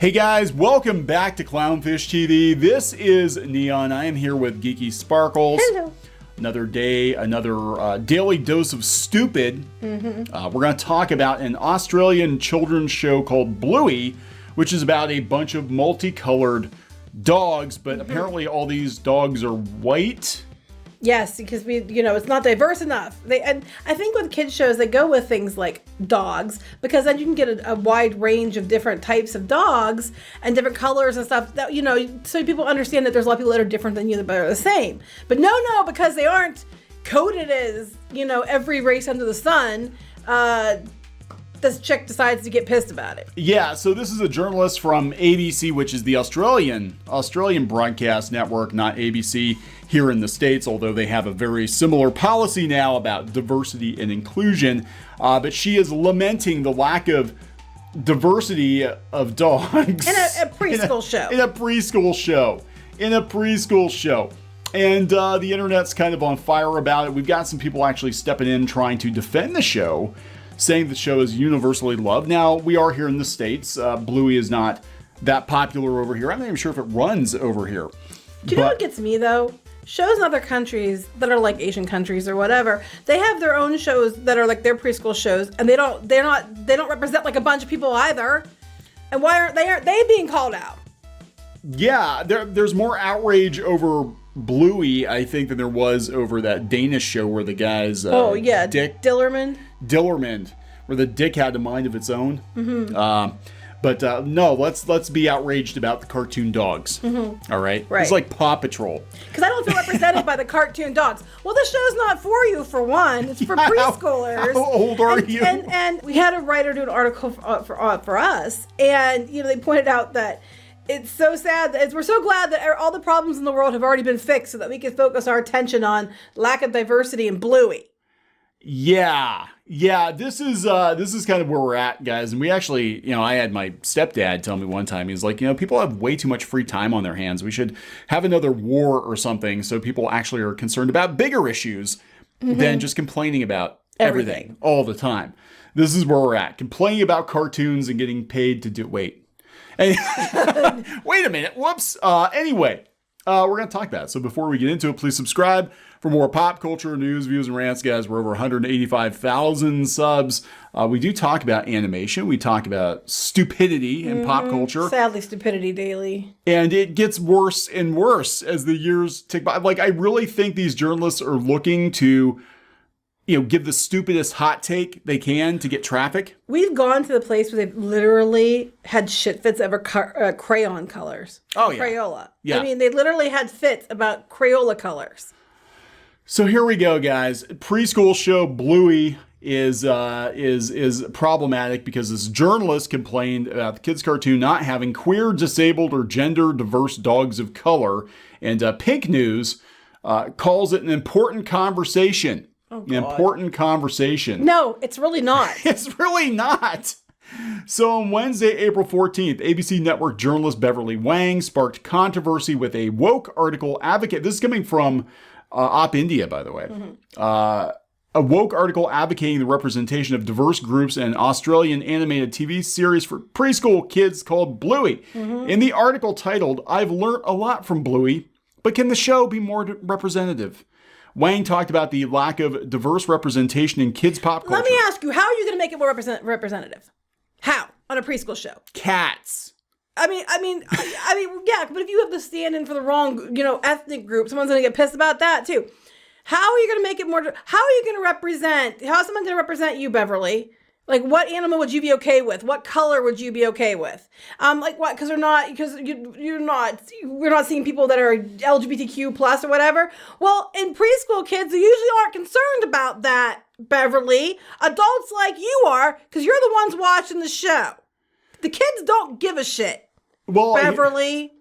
Hey guys, welcome back to Clownfish TV. This is Kneon. I am here with Geeky Sparkles. Hello. Another day, another daily dose of stupid. We're going to talk about an Australian children's show called Bluey, which is about a bunch of multicolored dogs, but apparently all these dogs are white. Yes, because it's not diverse enough. And I think with kids shows, they go with things like dogs, because then you can get a wide range of different types of dogs and different colors and stuff that, so people understand that there's a lot of people that are different than you, but are the same. But no, because they aren't coded as, every race under the sun, this chick decides to get pissed about it. Yeah, so this is a journalist from ABC, which is the Australian broadcast network, not ABC here in the States, although they have a very similar policy now about diversity and inclusion. But she is lamenting the lack of diversity of dogs. In a preschool show. In a preschool show. And the internet's kind of on fire about it. We've got some people actually stepping in trying to defend the show, saying the show is universally loved. Now, we are here in the States. Bluey is not that popular over here. I'm not even sure if it runs over here. Do you know what gets me, though? Shows in other countries that are like Asian countries or whatever, they have their own shows that are like their preschool shows, and they don't represent like a bunch of people either. And why aren't they being called out? Yeah, there's more outrage over Bluey, I think, than there was over that Danish show where the guy's Dick Dillerman, where the dick had a mind of its own. But no, let's be outraged about the cartoon dogs. All right? It's like Paw Patrol. Because I don't feel represented by the cartoon dogs. Well, the show's not for you, for one. It's for preschoolers. How old are you? And we had a writer do an article for us, and they pointed out that it's so sad. We're so glad that all the problems in the world have already been fixed so that we can focus our attention on lack of diversity in Bluey. Yeah, this is kind of where we're at, guys. And we actually, I had my stepdad tell me one time, he's like, people have way too much free time on their hands. We should have another war or something so people actually are concerned about bigger issues than just complaining about everything all the time. This is where we're at, complaining about cartoons and getting paid to do, wait a minute, whoops. Anyway, we're going to talk about it. So before we get into it, please subscribe for more pop culture news, views, and rants, guys. We're over 185,000 subs. We do talk about animation. We talk about stupidity in pop culture. Sadly, stupidity daily. And it gets worse and worse as the years tick by. Like, I really think these journalists are looking to, give the stupidest hot take they can to get traffic. We've gone to the place where they've literally had shit fits over crayon colors. Oh, yeah. Crayola. Yeah. I mean, they literally had fits about Crayola colors. So here we go, guys. Preschool show Bluey is problematic because this journalist complained about the kids' cartoon not having queer, disabled, or gender diverse dogs of color. And Pink News calls it an important conversation. Oh, God. An important conversation. No, it's really not. It's really not. So on Wednesday, April 14th, ABC Network journalist Beverly Wang sparked controversy with a woke article advocate. This is coming from Op India, by the way. A woke article advocating the representation of diverse groups in an Australian animated TV series for preschool kids called Bluey. In the article titled, "I've learnt a lot from Bluey, but can the show be more representative?" Wang talked about the lack of diverse representation in kids' pop culture. Let me ask you, how are you going to make it more representative? How? On a preschool show? Cats. I mean, yeah, but if you have the stand-in for the wrong, ethnic group, someone's going to get pissed about that too. How are you going to make it more, how are you going to represent, how is someone going to represent you, Beverly? Like, what animal would you be okay with? What color would you be okay with? Like what? Because we're not seeing people that are LGBTQ plus or whatever. Well, in preschool, kids, they usually aren't concerned about that, Beverly. Adults like you are, because you're the ones watching the show. The kids don't give a shit, Beverly.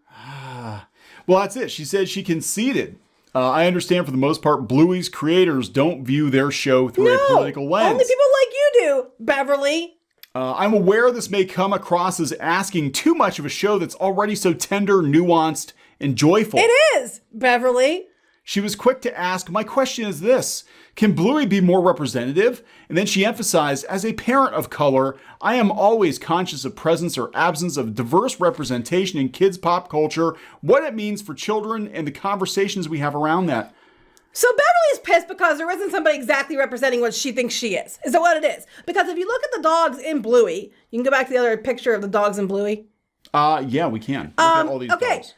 Well, that's it. She said she conceded. I understand for the most part, Bluey's creators don't view their show through a political lens. Only people like you do, Beverly. I'm aware this may come across as asking too much of a show that's already so tender, nuanced, and joyful. It is, Beverly. She was quick to ask, "My question is this: can Bluey be more representative?" And then she emphasized, "As a parent of color, I am always conscious of presence or absence of diverse representation in kids' pop culture, what it means for children, and the conversations we have around that." So Beverly's pissed because there isn't somebody exactly representing what she thinks she is. Is that what it is? Because if you look at the dogs in Bluey, you can go back to the other picture of the dogs in Bluey. Yeah, we can. Look at all these dogs.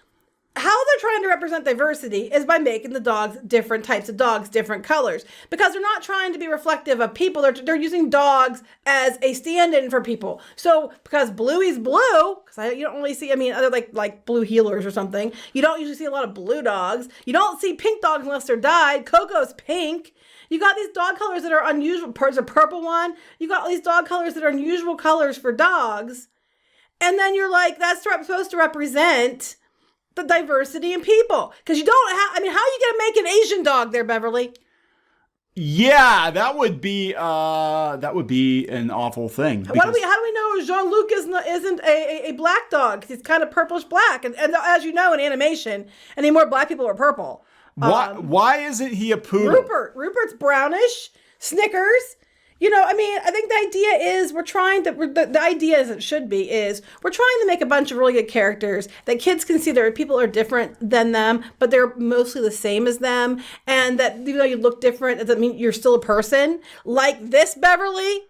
How they're trying to represent diversity is by making the dogs different types of dogs, different colors. Because they're not trying to be reflective of people. They're using dogs as a stand-in for people. So because Bluey's blue, because you don't really see, other like blue healers or something. You don't usually see a lot of blue dogs. You don't see pink dogs unless they're dyed. Coco's pink. You got these dog colors that are unusual. There's a purple one. You got these dog colors that are unusual colors for dogs. And then you're like, that's supposed to represent the diversity in people. Because you don't have, how are you going to make an Asian dog there, Beverly? Yeah, that would be an awful thing. How do we know Jean-Luc isn't a black dog? He's kind of purplish black. And as you know, in animation, any more black people are purple. Why isn't he a poodle? Rupert's brownish. Snickers. I think the idea is we're trying to make a bunch of really good characters that kids can see that people are different than them, but they're mostly the same as them. And that even though you look different, it doesn't mean you're still a person. Like this, Beverly.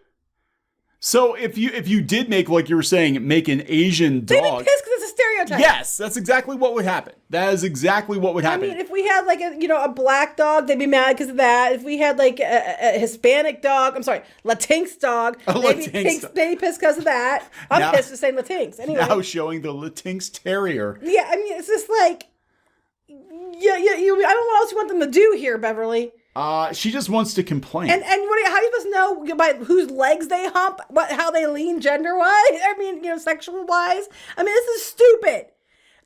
So if you did make, like you were saying, make an Asian dog. They'd be pissed because it's a stereotype. Yes, that's exactly what would happen. That is exactly what would happen. If we had like a black dog, they'd be mad because of that. If we had like a Hispanic dog, Latinx dog, they'd be pissed because of that. I'm pissed for saying Latinx. Anyway. Now showing the Latinx Terrier. Yeah, it's just like, I don't know what else you want them to do here, Beverly. She just wants to complain. And how are you supposed to know by whose legs they hump, how they lean gender-wise? Sexual-wise? This is stupid.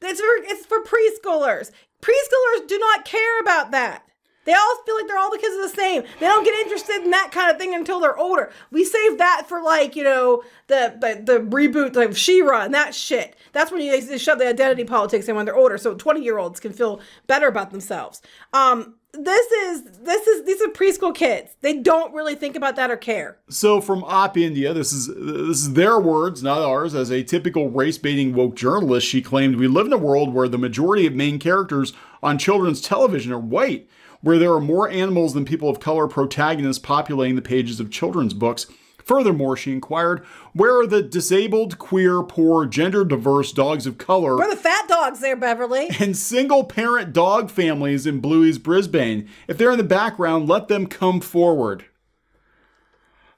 It's for preschoolers. Preschoolers do not care about that. They all feel like all the kids are the same. They don't get interested in that kind of thing until they're older. We save that for the reboot of She-Ra and that shit. That's when they shove the identity politics in when they're older, so 20-year-olds can feel better about themselves. These are preschool kids. They don't really think about that or care. So from Op India, this is their words, not ours. As a typical race-baiting woke journalist, she claimed, "We live in a world where the majority of main characters on children's television are white, where there are more animals than people of color protagonists populating the pages of children's books. Furthermore," she inquired, "where are the disabled, queer, poor, gender-diverse dogs of color?" Where are the fat dogs there, Beverly? "And single-parent dog families in Bluey's Brisbane? If they're in the background, let them come forward."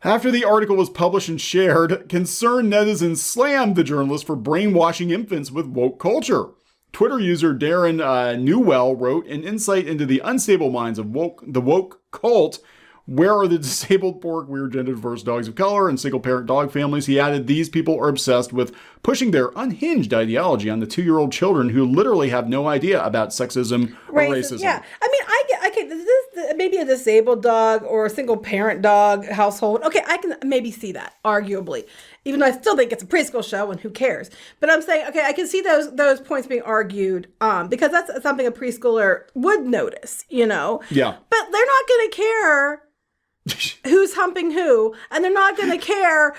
After the article was published and shared, concerned netizens slammed the journalist for brainwashing infants with woke culture. Twitter user Darren Newell wrote, "An insight into the unstable minds of the woke cult. Where are the disabled, poor, queer, gender-diverse dogs of color and single-parent dog families?" He added, "These people are obsessed with pushing their unhinged ideology on the 2-year-old children who literally have no idea about sexism or racism." Yeah, I get this is maybe a disabled dog or a single-parent dog household. Okay, I can maybe see that, arguably. Even though I still think it's a preschool show and who cares. But I'm saying, okay, I can see those points being argued because that's something a preschooler would notice, Yeah. But they're not going to care who's humping who, and they're not going to care,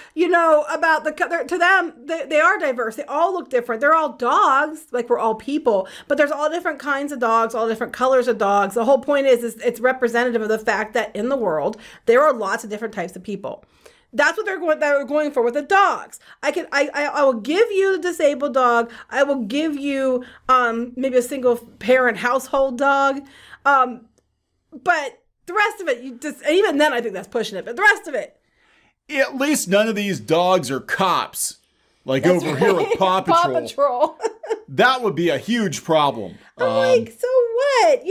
about to them, they are diverse. They all look different. They're all dogs, like we're all people, but there's all different kinds of dogs, all different colors of dogs. The whole point is it's representative of the fact that in the world, there are lots of different types of people. That's what they're going for with the dogs. I will give you the disabled dog. I will give you maybe a single parent household dog. But the rest of it, even then I think that's pushing it, but the rest of it. At least none of these dogs are cops. Like that's over here at Paw Patrol. Paw Patrol. That would be a huge problem. I'm like, so what?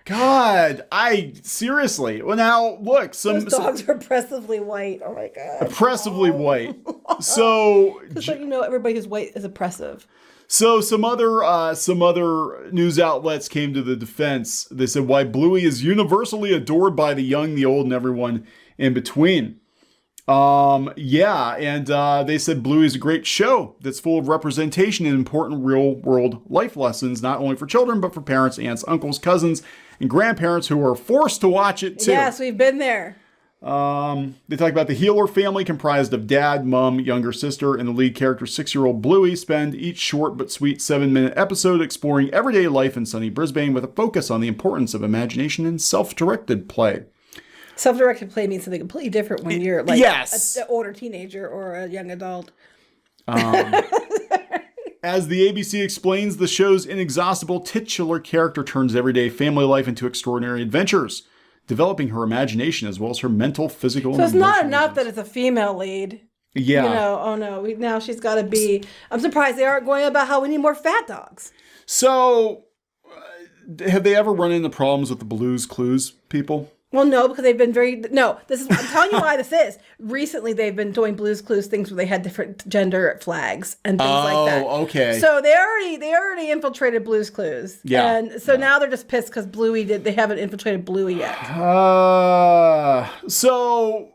God, seriously. Well, now, look. Those dogs are oppressively white. Oh, my God. Oppressively white. So... Just so you know, everybody who's white is oppressive. So some other news outlets came to the defense. They said, "Why Bluey is universally adored by the young, the old, and everyone in between." Yeah, and they said Bluey is a great show that's full of representation and important real-world life lessons, not only for children, but for parents, aunts, uncles, cousins, and grandparents who are forced to watch it, too. Yes, we've been there. They talk about the Healer family comprised of dad, mom, younger sister, and the lead character 6-year-old Bluey spend each short but sweet 7-minute episode exploring everyday life in sunny Brisbane with a focus on the importance of imagination and self-directed play. Self-directed play means something completely different when you're like an older teenager or a young adult. As the ABC explains, the show's inexhaustible titular character turns everyday family life into extraordinary adventures, developing her imagination as well as her mental, physical, so it's not enough that it's a female lead. Yeah. Oh no, now she's got to be... I'm surprised they aren't going about how we need more fat dogs. So, have they ever run into problems with the Blue's Clues people? Well, no, because they've been I'm telling you why this is. Recently, they've been doing Blue's Clues things where they had different gender flags and things like that. Oh, okay. So they already infiltrated Blue's Clues. Yeah. And so now they're just pissed because they haven't infiltrated Bluey yet. So,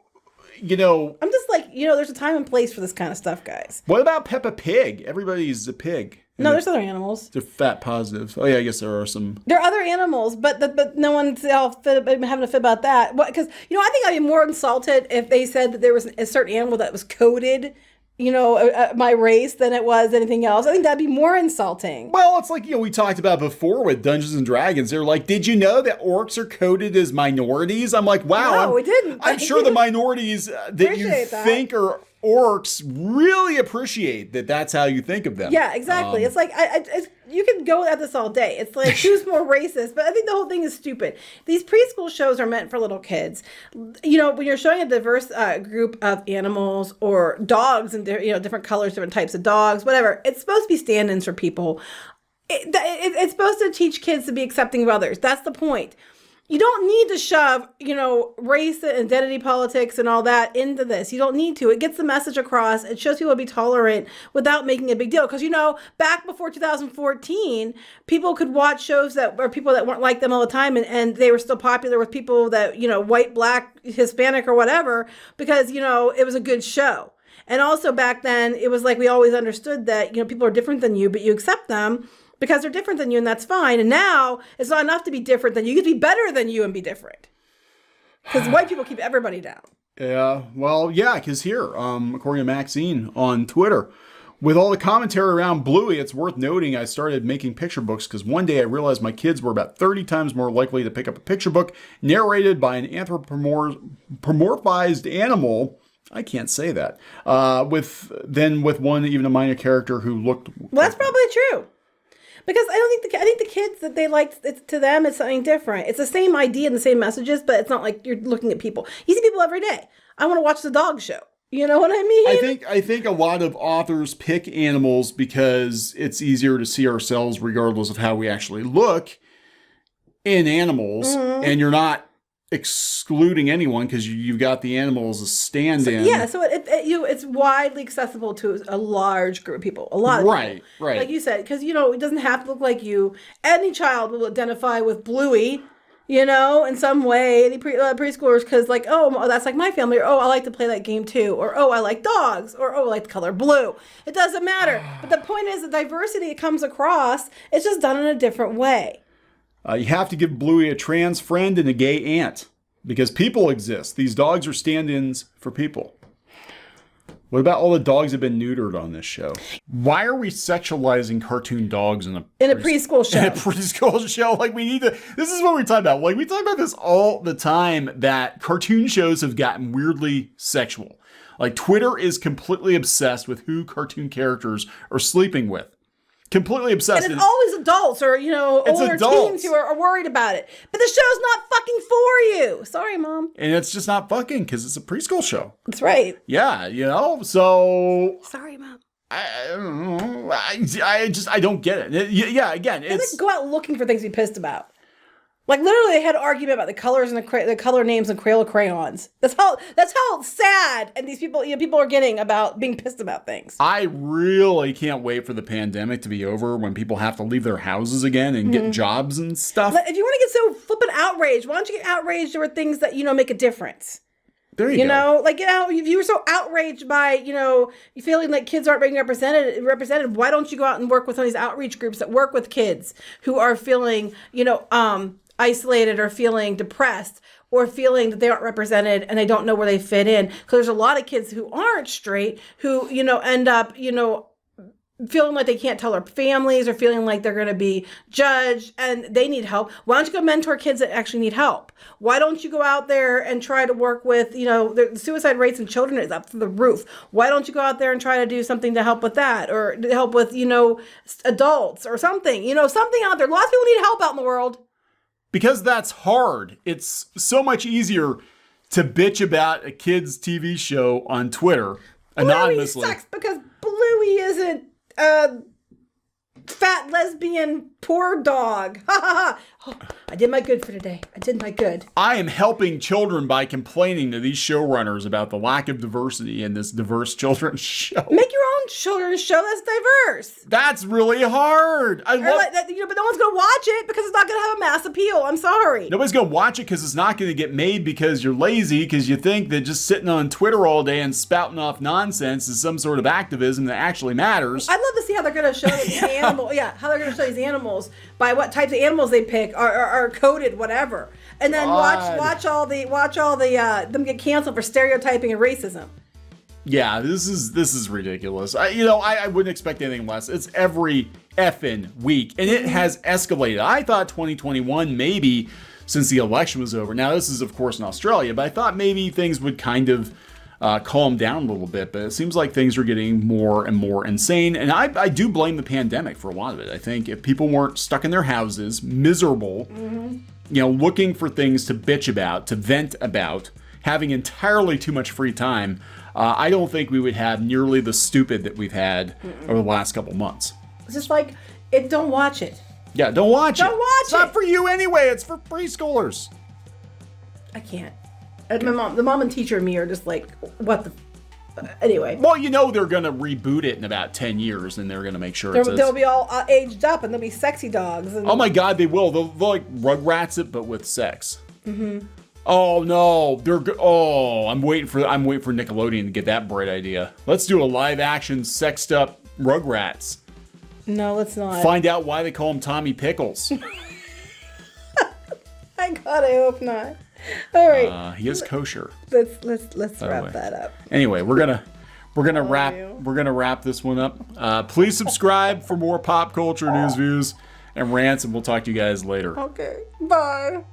I'm just like, there's a time and place for this kind of stuff, guys. What about Peppa Pig? Everybody's a pig. No, there's other animals. They're fat positive. Oh yeah, I guess there are some. There are other animals, but no one's having a fit about that. Because I think I'd be more insulted if they said that there was a certain animal that was coded, my race than it was anything else. I think that'd be more insulting. Well, it's like we talked about before with Dungeons and Dragons. They're like, did you know that orcs are coded as minorities? I'm like, wow. No, we didn't. I'm sure the minorities that you think are orcs really appreciate that. That's how you think of them. Yeah, exactly. It's like you can go at this all day. It's like who's more racist, but I think the whole thing is stupid. These preschool shows are meant for little kids. When you're showing a diverse group of animals or dogs and different colors, different types of dogs, whatever, it's supposed to be stand-ins for people. It's supposed to teach kids to be accepting of others. That's the point. You don't need to shove, race and identity politics and all that into this. You don't need to. It gets the message across. It shows people to be tolerant without making a big deal. Because, back before 2014, people could watch shows that were people that weren't like them all the time. And they were still popular with people that, white, black, Hispanic or whatever, because, it was a good show. And also back then, it was like we always understood that, people are different than you, but you accept them because they're different than you, and that's fine. And now it's not enough to be different than you. You can be better than you and be different. Because white people keep everybody down. Yeah, well, yeah, because here, according to Maxine on Twitter, with all the commentary around Bluey, it's worth noting I started making picture books because one day I realized my kids were about 30 times more likely to pick up a picture book narrated by an anthropomorphized animal. I can't say that. With one, even a minor character who looked... Well, that's probably true. Because I think the kids that they like, to them, it's something different. It's the same idea and the same messages, but it's not like you're looking at people. You see people every day. I want to watch the dog show. You know what I mean? I think a lot of authors pick animals because it's easier to see ourselves regardless of how we actually look in animals, and you're not excluding anyone because you've got the animals as stand-in. So it's widely accessible to a large group of people. A lot of people. Right. Like you said, because it doesn't have to look like you. Any child will identify with Bluey, in some way. Any preschoolers, because that's like my family, or I like to play that game too, or I like dogs, or I like the color blue. It doesn't matter. But the point is, the diversity it comes across, it's just done in a different way. You have to give Bluey a trans friend and a gay aunt because people exist. These dogs are stand-ins for people. What about all the dogs that have been neutered on this show? Why are we sexualizing cartoon dogs in a preschool show? In a preschool show, we need to. This is what we talk about. We talk about this all the time. That cartoon shows have gotten weirdly sexual. Twitter is completely obsessed with who cartoon characters are sleeping with. Completely obsessed. And it's always adults or, older teens who are worried about it. But the show's not fucking for you. Sorry, Mom. And it's just not fucking because it's a preschool show. That's right. Yeah, so... Sorry, Mom. I don't get it. Yeah, again, it's... Go out looking for things to be pissed about. Literally, they had an argument about the colors and the color names and Crayola crayons. That's how sad and these people, people are getting about being pissed about things. I really can't wait for the pandemic to be over when people have to leave their houses again and get jobs and stuff. If you want to get so flippin' outraged, why don't you get outraged over things that make a difference? There you You go. know, like, if you were so outraged by, you feeling like kids aren't being represented, why don't you go out and work with some of these outreach groups that work with kids who are feeling, isolated or feeling depressed or feeling that they aren't represented and they don't know where they fit in? Because there's a lot of kids who aren't straight who, end up, feeling like they can't tell their families or feeling like they're going to be judged and they need help. Why don't you go mentor kids that actually need help? Why don't you go out there and try to work with, the suicide rates in children is up through the roof. Why don't you go out there and try to do something to help with that or to help with, adults or something, something out there. Lots of people need help out in the world. Because that's hard. It's so much easier to bitch about a kid's TV show on Twitter anonymously. Bluey sucks because Bluey isn't fat lesbian poor dog. Ha ha ha. I did my good for today. I did my good. I am helping children by complaining to these showrunners about the lack of diversity in this diverse children's show. Make your own children's show that's diverse. That's really hard. I love but no one's going to watch it because it's not going to have a mass appeal. I'm sorry. Nobody's going to watch it because it's not going to get made because you're lazy, because you think that just sitting on Twitter all day and spouting off nonsense is some sort of activism that actually matters. I'd love to see how they're going to show these animals. Yeah, how they're going to show these animals by what types of animals they pick are coded, whatever, and then watch all the them get canceled for stereotyping and racism. Yeah, this is ridiculous. I wouldn't expect anything less. It's every effing week, and it has escalated. I thought 2021 maybe since the election was over. Now this is of course in Australia, but I thought maybe things would kind of calm down a little bit, but it seems like things are getting more and more insane. And I do blame the pandemic for a lot of it. I think if people weren't stuck in their houses, miserable, looking for things to bitch about, to vent about, having entirely too much free time, I don't think we would have nearly the stupid that we've had over the last couple months. It's just like, don't watch it. Yeah, don't watch it. Don't watch It's not for you anyway. It's for preschoolers. I can't. And the mom and teacher and me are just like, what the... Anyway. Well, they're going to reboot it in about 10 years, and they're going to make sure they'll be all aged up, and they'll be sexy dogs. And... Oh my God, they will. They'll like Rugrats it, but with sex. Mm-hmm. Oh no, I'm waiting for Nickelodeon to get that bright idea. Let's do a live action sexed up Rugrats. No, let's not. Find out why they call him Tommy Pickles. My God, I hope not. All right. He is kosher. Let's wrap that up. Anyway, we're gonna wrap this one up. Please subscribe for more pop culture news, views, and rants, and we'll talk to you guys later. Okay. Bye.